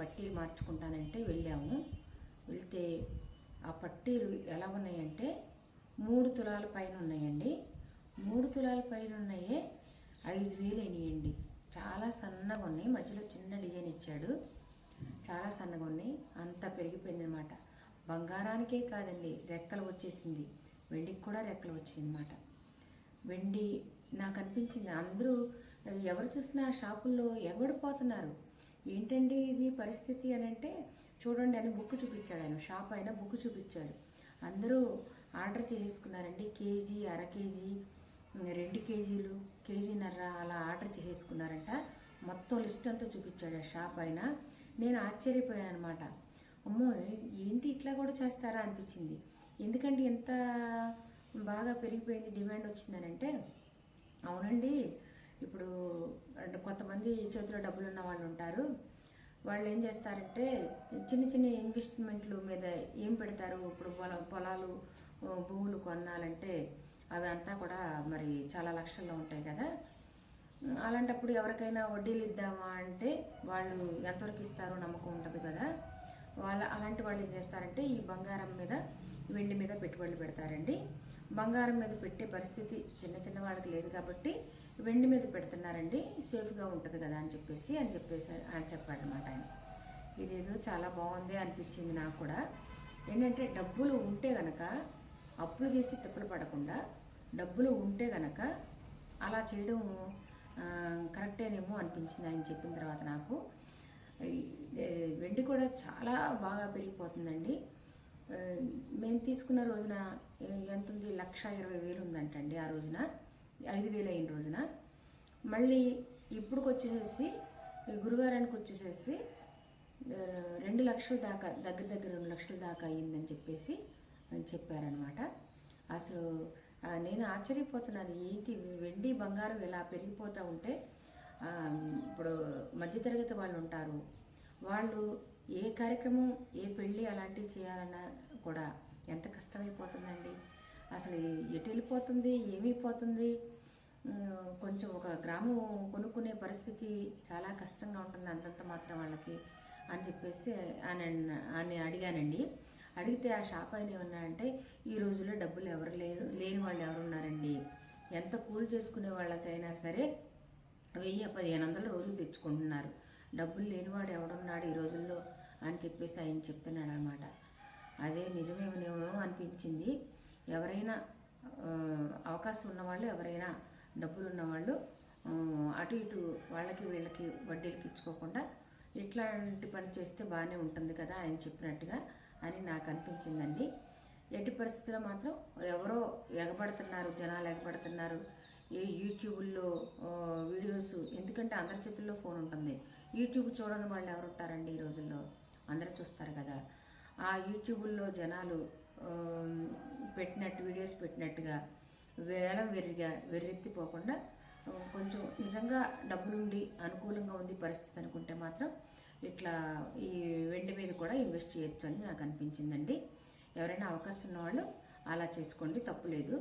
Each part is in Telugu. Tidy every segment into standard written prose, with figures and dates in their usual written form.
పట్టీలు మార్చుకుంటానంటే వెళ్ళాము. వెళ్తే ఆ పట్టీలు ఎలా ఉన్నాయంటే 3 తులాల పైన ఉన్నాయండి. 3 తులాల పైన ఉన్నాయే 5,000 అయినాయండి. చాలా సన్నగా ఉన్నాయి, మధ్యలో చిన్న డిజైన్ ఇచ్చాడు, చాలా సన్నగా ఉన్నాయి. అంతా పెరిగిపోయింది అనమాట. బంగారానికే కాదండి, రెక్కలు వచ్చేసింది, వెండికి కూడా రెక్కలు వచ్చాయి అన్నమాట. వెండి నాకు అనిపించింది, అందరూ ఎవరు చూసినా షాపుల్లో ఎగబడిపోతున్నారు. ఏంటండి ఇది పరిస్థితి అని అంటే, చూడండి అని బుక్ చూపించాడు ఆయన, షాప్ అయినా బుక్ చూపించాడు. అందరూ ఆర్డర్ చేసేసుకున్నారండి. కేజీ, అర కేజీ, 2 కేజీలు, కేజీన్నర అలా ఆర్డర్ చేసేసుకున్నారంట. మొత్తం లిస్ట్ అంతా చూపించాడు ఆ షాప్ అయినా. నేను ఆశ్చర్యపోయాను అనమాట. అమ్మో ఏంటి ఇట్లా కూడా చేస్తారా అనిపించింది. ఎందుకంటే ఎంత బాగా పెరిగిపోయింది, డిమాండ్ వచ్చిందని అంటే, అవునండి ఇప్పుడు అంటే కొంతమంది చేతిలో డబ్బులు ఉన్న వాళ్ళు ఉంటారు. వాళ్ళు ఏం చేస్తారంటే చిన్న చిన్న ఇన్వెస్ట్మెంట్లు మీద ఏం పెడతారు. ఇప్పుడు పొలాలు, భూములు కొనాలంటే అవి అంతా కూడా మరి చాలా లక్షల్లో ఉంటాయి కదా. అలాంటప్పుడు ఎవరికైనా వడ్డీలు ఇద్దామా అంటే వాళ్ళు ఎంతవరకు ఇస్తారో నమ్మకం ఉంటుంది కదా. అలాంటి వాళ్ళు ఏం చేస్తారంటే ఈ బంగారం మీద, వెండి మీద పెట్టుబడులు పెడతారండి. బంగారం మీద పెట్టే పరిస్థితి చిన్న చిన్న వాళ్ళకి లేదు కాబట్టి వెండి మీద పెడుతున్నారండి, సేఫ్గా ఉంటుంది కదా అని చెప్పేసి ఆయన చెప్పాడనమాట. ఆయన ఇదేదో చాలా బాగుంది అనిపించింది నాకు కూడా. ఏంటంటే డబ్బులు ఉంటే గనక అప్పులు చేసి తిప్పలు పడకుండా, డబ్బులు ఉంటే గనక అలా చేయడం కరెక్టేనేమో అనిపించింది ఆయన చెప్పిన తర్వాత నాకు. వెండి కూడా చాలా బాగా పెరిగిపోతుందండి. మేము తీసుకున్న రోజున ఎంత ఉంది, 1,20,000 ఉందంటండి ఆ రోజున, 5,000 అయిన రోజున. మళ్ళీ ఇప్పుడుకి వచ్చేసేసి గురువారానికి వచ్చేసేసి 2 లక్షల దాకా, దగ్గర 2 లక్షల దాకా అయ్యిందని చెప్పేసి చెప్పారనమాట. అసలు నేను ఆశ్చర్యపోతున్నాను, ఏంటి వెండి బంగారం ఇలా పెరిగిపోతూ ఉంటే. ఇప్పుడు మధ్యతరగతి వాళ్ళు ఉంటారు, వాళ్ళు ఏ కార్యక్రమం, ఏ పెళ్ళి అలాంటివి చేయాలన్నా కూడా ఎంత కష్టమైపోతుందండి. అసలు ఎటు వెళ్ళిపోతుంది, ఏమైపోతుంది. కొంచెం ఒక గ్రామం కొనుక్కునే పరిస్థితి చాలా కష్టంగా ఉంటుంది అంతంత మాత్రం వాళ్ళకి అని చెప్పేసి అని అడిగానండి. అడిగితే ఆ షాప్ ఆయన ఏమన్నాడంటే, ఈ రోజుల్లో డబ్బులు ఎవరు లేని వాళ్ళు ఎవరున్నారండి, ఎంత కూలి చేసుకునే వాళ్ళకైనా సరే 1,000-1,500 రోజులు తెచ్చుకుంటున్నారు, డబ్బులు లేనివాడు ఎవడున్నాడు ఈ రోజుల్లో అని చెప్పేసి ఆయన చెప్తున్నాడు అనమాట. అదే నిజమేమో అనిపించింది. ఎవరైనా అవకాశం ఉన్నవాళ్ళు, ఎవరైనా డబ్బులు ఉన్నవాళ్ళు అటు ఇటు వాళ్ళకి వీళ్ళకి వడ్డీలకి ఇచ్చుకోకుండా ఇట్లాంటి పని చేస్తే బాగానే ఉంటుంది కదా ఆయన చెప్పినట్టుగా అని నాకు అనిపించిందండి. ఎట్టి పరిస్థితుల్లో మాత్రం ఎవరో ఎగబడుతున్నారు, జనాలు ఎగబడుతున్నారు. ఏ యూట్యూబ్లో వీడియోస్, ఎందుకంటే అందరి చేతుల్లో ఫోన్ ఉంటుంది. యూట్యూబ్ చూడని వాళ్ళు ఎవరు ఉంటారండి ఈ రోజుల్లో, అందరూ చూస్తారు కదా. ఆ యూట్యూబ్లో జనాలు వీడియోస్ పెట్టినట్టుగా వేలం వెర్రెత్తిపోకుండా కొంచెం నిజంగా డబ్బులుండి అనుకూలంగా ఉంది పరిస్థితి అనుకుంటే మాత్రం ఇట్లా ఈ వెండి మీద కూడా ఇన్వెస్ట్ చేయొచ్చు అని నాకు అనిపించిందండి. ఎవరైనా అవకాశం ఉన్నవాళ్ళు అలా చేసుకోండి, తప్పులేదు.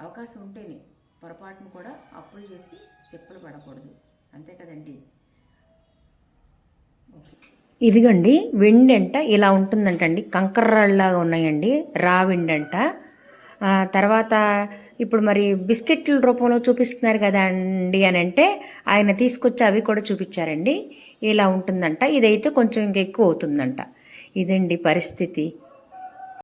అవకాశం ఉంటేనే, పొరపాటును కూడా అప్పులు చేసి తిప్పలు పడకూడదు, అంతే కదండి. ఇదిగండి వెండి అంట ఇలా ఉంటుందంటండి, కంకర్రాళ్ళలాగా ఉన్నాయండి, రా వెండి అంట. తర్వాత ఇప్పుడు మరి బిస్కెట్ల రూపంలో చూపిస్తున్నారు కదా అండి అని అంటే, ఆయన తీసుకొచ్చి అవి కూడా చూపించారండి. ఇలా ఉంటుందంట. ఇదైతే కొంచెం ఇంకా ఎక్కువ అవుతుందంట. ఇదండి పరిస్థితి.